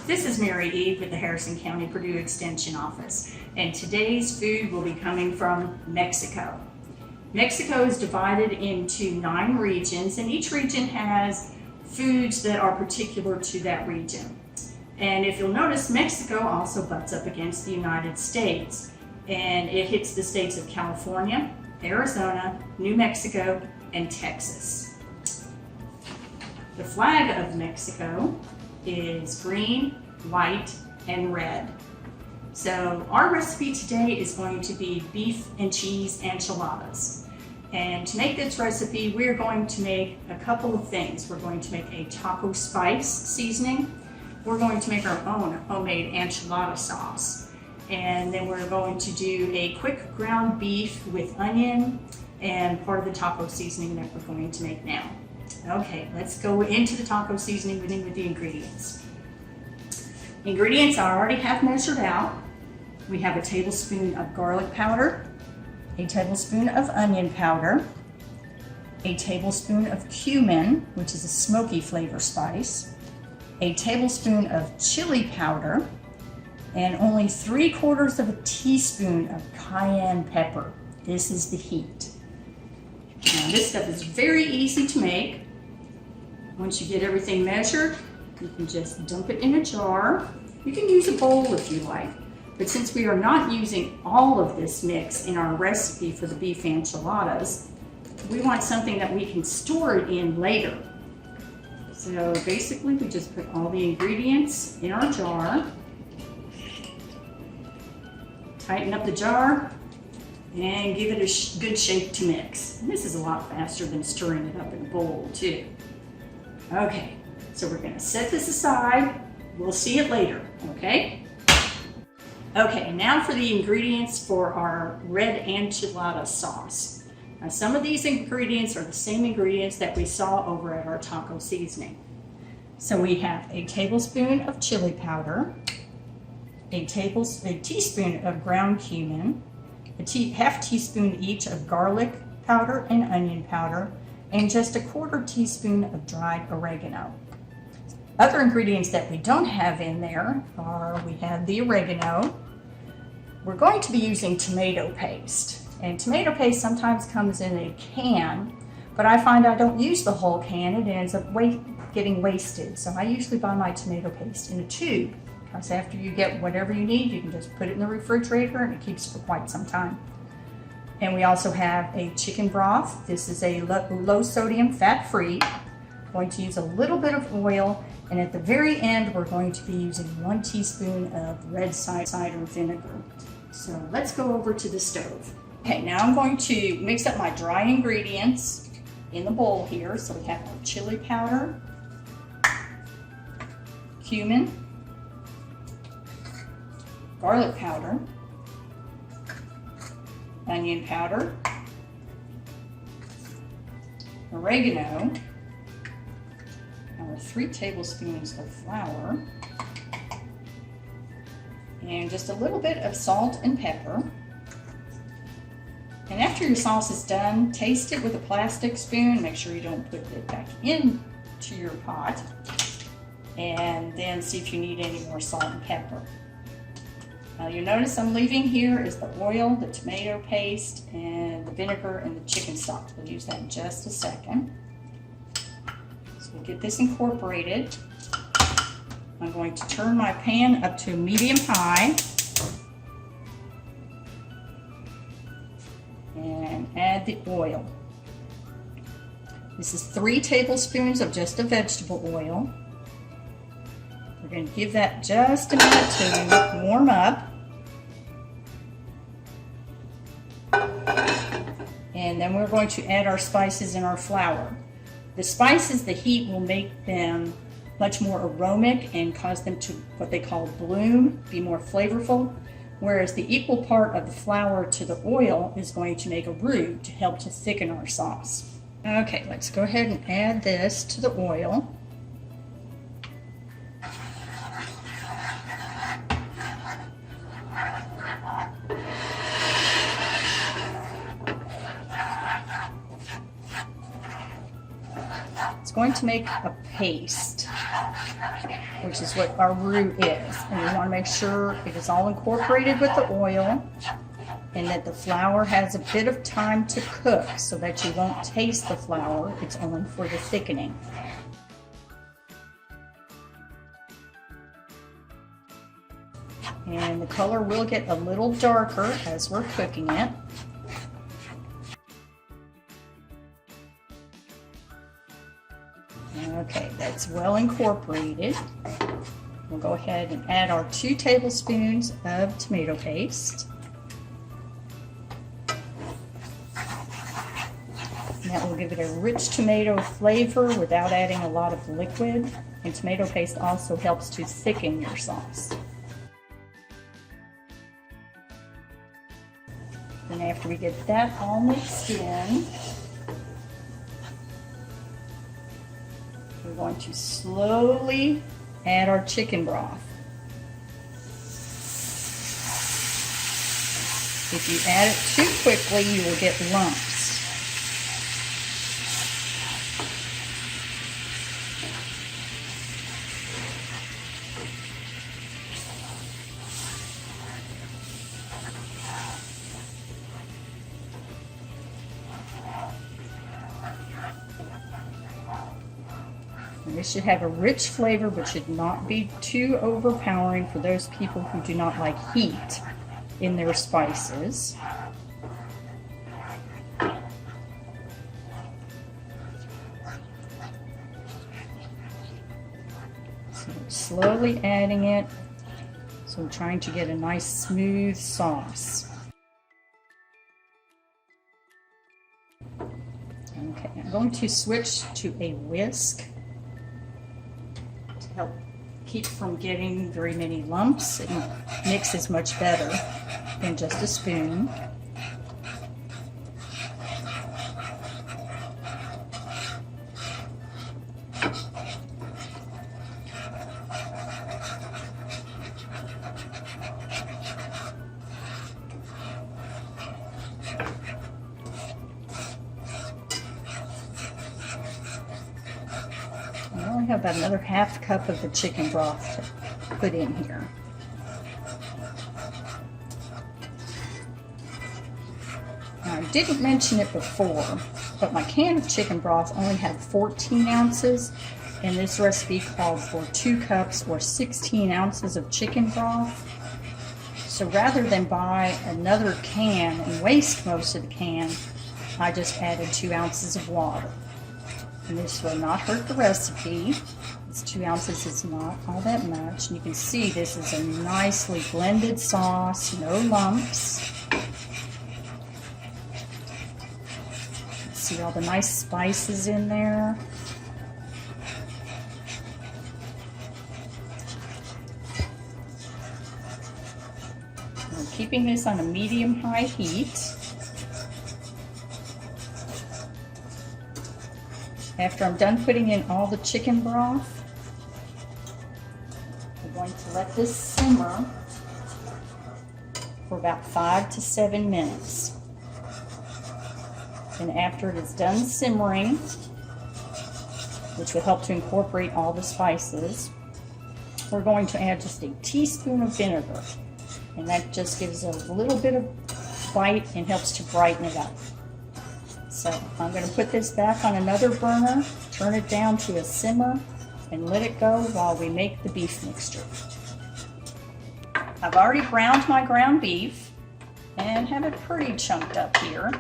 This is Mary Eve with the Harrison County Purdue Extension Office, and today's food will be coming from Mexico. Mexico is divided into 9 regions, and each region has foods that are particular to that region. And if you'll notice, Mexico also butts up against the United States, and it hits the states of California, Arizona, New Mexico, and Texas. The flag of Mexico is green, white, and red. So our recipe today is going to be beef and cheese enchiladas. And to make this recipe, we're going to make a couple of things. We're going to make a taco spice seasoning. We're going to make our own homemade enchilada sauce. And then we're going to do a quick ground beef with onion and part of the taco seasoning that we're going to make now. Okay, let's go into the taco seasoning beginning with the ingredients. Ingredients I already have measured out. We have a tablespoon of garlic powder, a tablespoon of onion powder, a tablespoon of cumin, which is a smoky flavor spice, a tablespoon of chili powder, and only 3/4 of a teaspoon of cayenne pepper. This is the heat. Now this stuff is very easy to make. Once you get everything measured, you can just dump it in a jar. You can use a bowl if you like, but since we are not using all of this mix in our recipe for the beef enchiladas, we want something that we can store it in later. So basically we just put all the ingredients in our jar, tighten up the jar, and give it a good shake to mix. And this is a lot faster than stirring it up in a bowl too. Okay, so we're gonna set this aside. We'll see it later, okay? Okay, now for the ingredients for our red enchilada sauce. Now some of these ingredients are the same ingredients that we saw over at our taco seasoning. So we have a tablespoon of chili powder, a teaspoon of ground cumin, half teaspoon each of garlic powder and onion powder, and just a 1/4 teaspoon of dried oregano. Other ingredients that we don't have in there are, we have the oregano. We're going to be using tomato paste, and tomato paste sometimes comes in a can, but I find I don't use the whole can. It ends up getting wasted, so I usually buy my tomato paste in a tube, because after you get whatever you need, you can just put it in the refrigerator and it keeps for quite some time. And we also have a chicken broth. This is a low sodium, fat-free. Going to use a little bit of oil, and at the very end we're going to be using 1 teaspoon of red cider vinegar. So let's go over to the stove. Okay, now I'm going to mix up my dry ingredients in the bowl here. So we have our chili powder, cumin, garlic powder, onion powder, oregano, our 3 tablespoons of flour, and just a little bit of salt and pepper. And after your sauce is done, taste it with a plastic spoon. Make sure you don't put it back into your pot, and then see if you need any more salt and pepper. Now you'll notice I'm leaving here is the oil, the tomato paste, and the vinegar and the chicken stock. We'll use that in just a second. So we'll get this incorporated. I'm going to turn my pan up to medium-high and add the oil. This is 3 tablespoons of just a vegetable oil. We're going to give that just a minute to warm up. And then we're going to add our spices and our flour. The spices, the heat will make them much more aromatic and cause them to, what they call bloom, be more flavorful. Whereas the equal part of the flour to the oil is going to make a roux to help to thicken our sauce. Okay, let's go ahead and add this to the oil. It's going to make a paste. which is what our roux is. And we want to make sure it is all incorporated with the oil and that the flour has a bit of time to cook so that you won't taste the flour. It's only for the thickening. And the color will get a little darker as we're cooking it. Okay, that's well incorporated. We'll go ahead and add our 2 tablespoons of tomato paste. And that will give it a rich tomato flavor without adding a lot of liquid. And tomato paste also helps to thicken your sauce. And after we get that all mixed in, we're going to slowly add our chicken broth. If you add it too quickly, you will get lumps. And this should have a rich flavor, but should not be too overpowering for those people who do not like heat in their spices. So we're slowly adding it. So I'm trying to get a nice smooth sauce. Okay, I'm going to switch to a whisk to help keep from getting very many lumps. It mixes much better than just a spoon. I only have about another half cup of the chicken broth to put in here. Now, I didn't mention it before, but my can of chicken broth only had 14 ounces, and this recipe called for 2 cups or 16 ounces of chicken broth. So rather than buy another can and waste most of the can, I just added 2 ounces of water. And this will not hurt the recipe. This 2 ounces is not all that much. And you can see this is a nicely blended sauce, no lumps. See all the nice spices in there. We're keeping this on a medium-high heat. After I'm done putting in all the chicken broth, we're going to let this simmer for about 5 to 7 minutes. And after it is done simmering, which will help to incorporate all the spices, we're going to add just a teaspoon of vinegar. And that just gives it a little bit of bite and helps to brighten it up. So I'm going to put this back on another burner, turn it down to a simmer, and let it go while we make the beef mixture. I've already browned my ground beef and have it pretty chunked up here.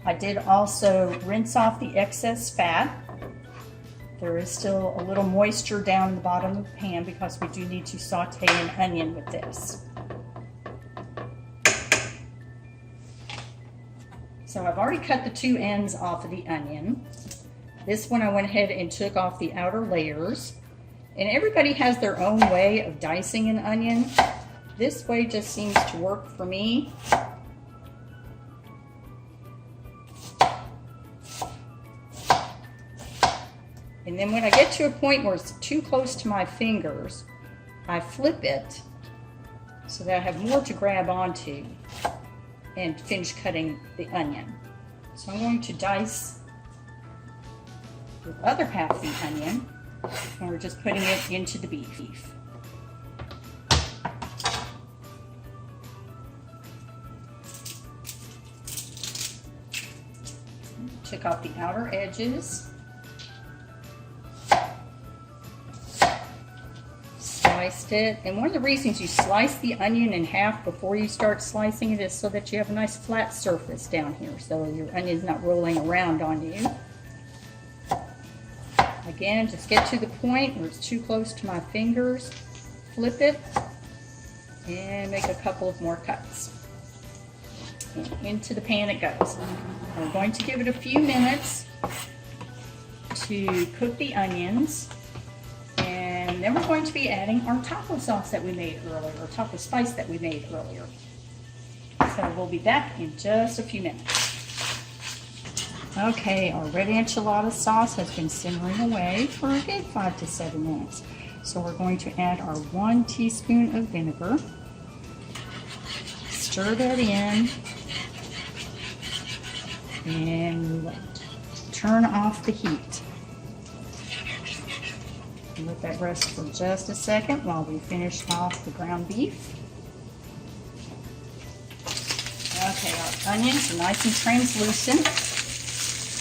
I did also rinse off the excess fat. There is still a little moisture down in the bottom of the pan because we do need to saute an onion with this. So I've already cut the 2 ends off of the onion. This one I went ahead and took off the outer layers. And everybody has their own way of dicing an onion. This way just seems to work for me. And then when I get to a point where it's too close to my fingers, I flip it so that I have more to grab onto and finish cutting the onion. So I'm going to dice the other half of the onion And we're just putting it into the beef. Took off the outer edges. Sliced it. And one of the reasons you slice the onion in half before you start slicing it is so that you have a nice flat surface down here, so your onion's not rolling around on you. Again, just get to the point where it's too close to my fingers, flip it, and make a couple of more cuts. And into the pan it goes. We're going to give it a few minutes to cook the onions, and then we're going to be adding our taco sauce that we made earlier, or taco spice that we made earlier. So we'll be back in just a few minutes. Okay, our red enchilada sauce has been simmering away for a good 5 to 7 minutes. So we're going to add our 1 teaspoon of vinegar. Stir that in. And turn off the heat. And let that rest for just a second while we finish off the ground beef. Okay, our onions are nice and translucent.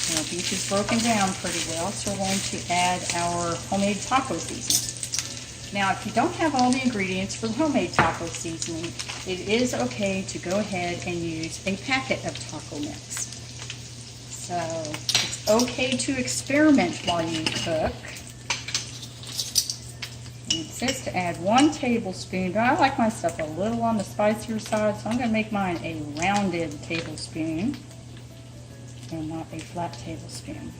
Our beef is broken down pretty well, so we're going to add our homemade taco seasoning. Now, if you don't have all the ingredients for homemade taco seasoning, it is okay to go ahead and use a packet of taco mix. So it's okay to experiment while you cook. And it says to add 1 tablespoon, but I like my stuff a little on the spicier side, so I'm going to make mine a rounded tablespoon and not a flat tablespoon.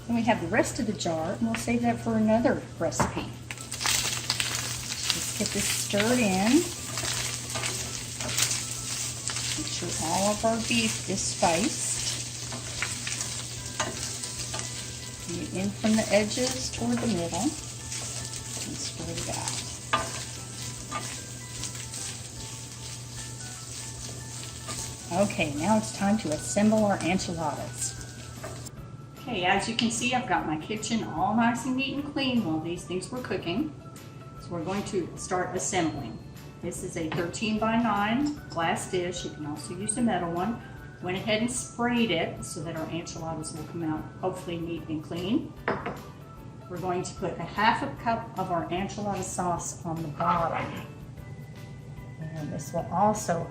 Then we have the rest of the jar, and we'll save that for another recipe. Just get this stirred in. Make sure all of our beef is spiced. Bring it in from the edges toward the middle and spread it out. Okay, now it's time to assemble our enchiladas. Okay, as you can see, I've got my kitchen all nice and neat and clean while these things were cooking. So we're going to start assembling. This is a 13 by 9 glass dish. You can also use a metal one. Went ahead and sprayed it so that our enchiladas will come out hopefully neat and clean. We're going to put a 1/2 cup of our enchilada sauce on the bottom. And this will also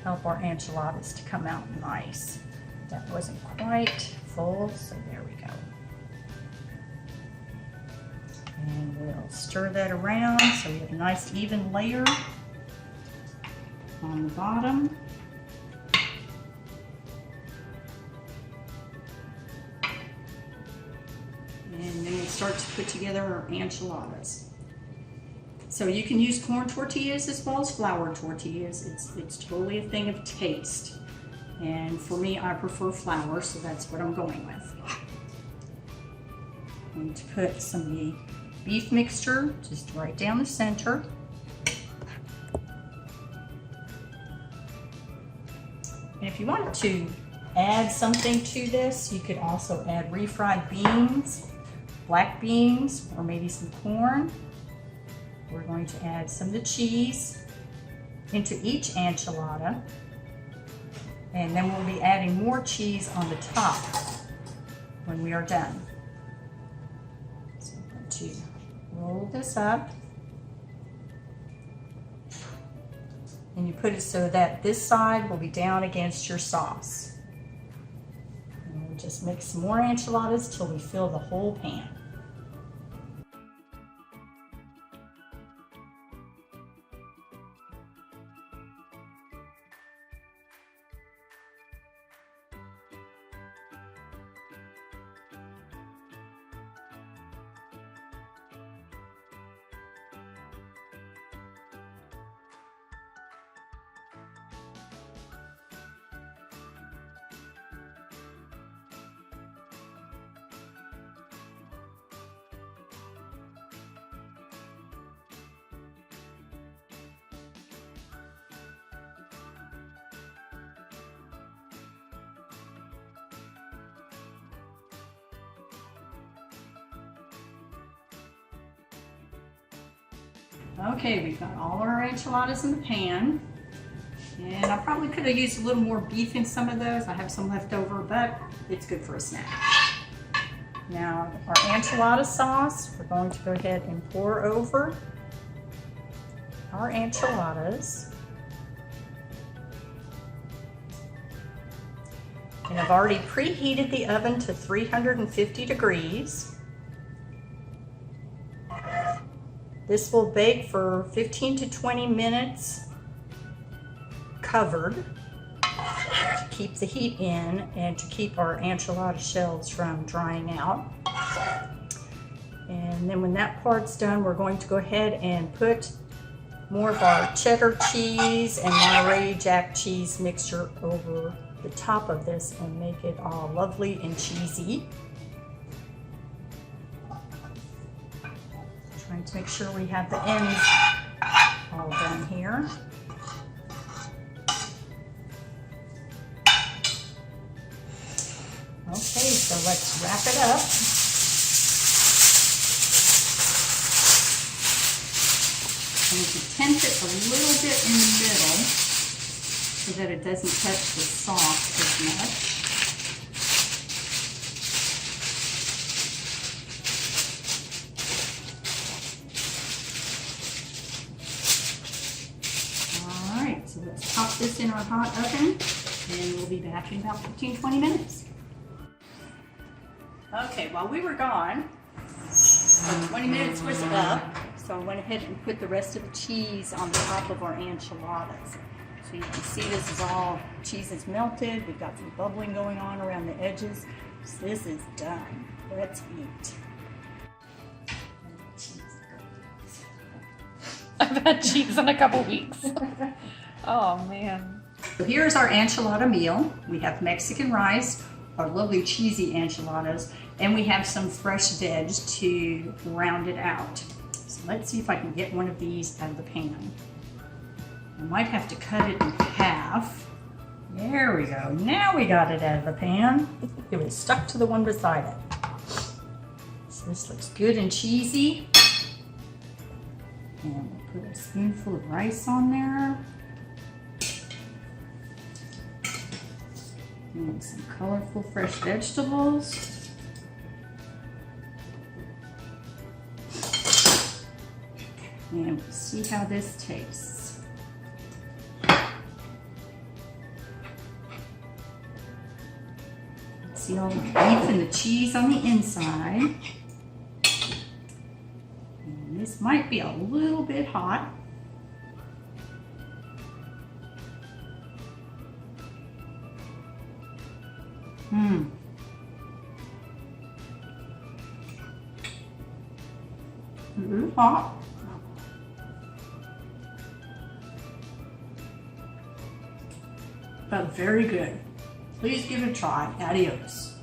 help our enchiladas to come out nice. That wasn't quite full, so there we go. And we'll stir that around so we have a nice even layer on the bottom. And then we'll start to put together our enchiladas. So you can use corn tortillas as well as flour tortillas. It's totally a thing of taste. And for me, I prefer flour, so that's what I'm going with. I'm going to put some of the beef mixture just right down the center. And if you wanted to add something to this, you could also add refried beans, black beans, or maybe some corn. We're going to add some of the cheese into each enchilada, and then we'll be adding more cheese on the top when we are done. So I'm going to roll this up, and you put it so that this side will be down against your sauce. And we'll just make some more enchiladas till we fill the whole pan. Okay, we've got all our enchiladas in the pan. And I probably could have used a little more beef in some of those. I have some left over, but it's good for a snack. Now, our enchilada sauce, we're going to go ahead and pour over our enchiladas. And I've already preheated the oven to 350 degrees. This will bake for 15 to 20 minutes covered to keep the heat in and to keep our enchilada shells from drying out. And then when that part's done, we're going to go ahead and put more of our cheddar cheese and Monterey Jack cheese mixture over the top of this and make it all lovely and cheesy. Trying to make sure we have the ends all done here. Okay, so let's wrap it up. And we can tent it a little bit in the middle so that it doesn't touch the sauce as much. Alright, so let's pop this in our hot oven and we'll be back in about 15-20 minutes. Okay, while we were gone, 20 minutes was up, so I went ahead and put the rest of the cheese on the top of our enchiladas. So you can see this is all, cheese is melted, we've got some bubbling going on around the edges. So this is done. Let's eat. I've had cheese in a couple weeks. Oh man. So here's our enchilada meal. We have Mexican rice, our lovely cheesy enchiladas, and we have some fresh veg to round it out. So let's see if I can get one of these out of the pan. I might have to cut it in half. There we go. Now we got it out of the pan. It was stuck to the one beside it. So this looks good and cheesy. And we'll put a spoonful of rice on there. And some colorful fresh vegetables. And we'll see how this tastes. See all the beef and the cheese on the inside. And this might be a little bit hot. It is hot. But very good. Please give it a try. Adios.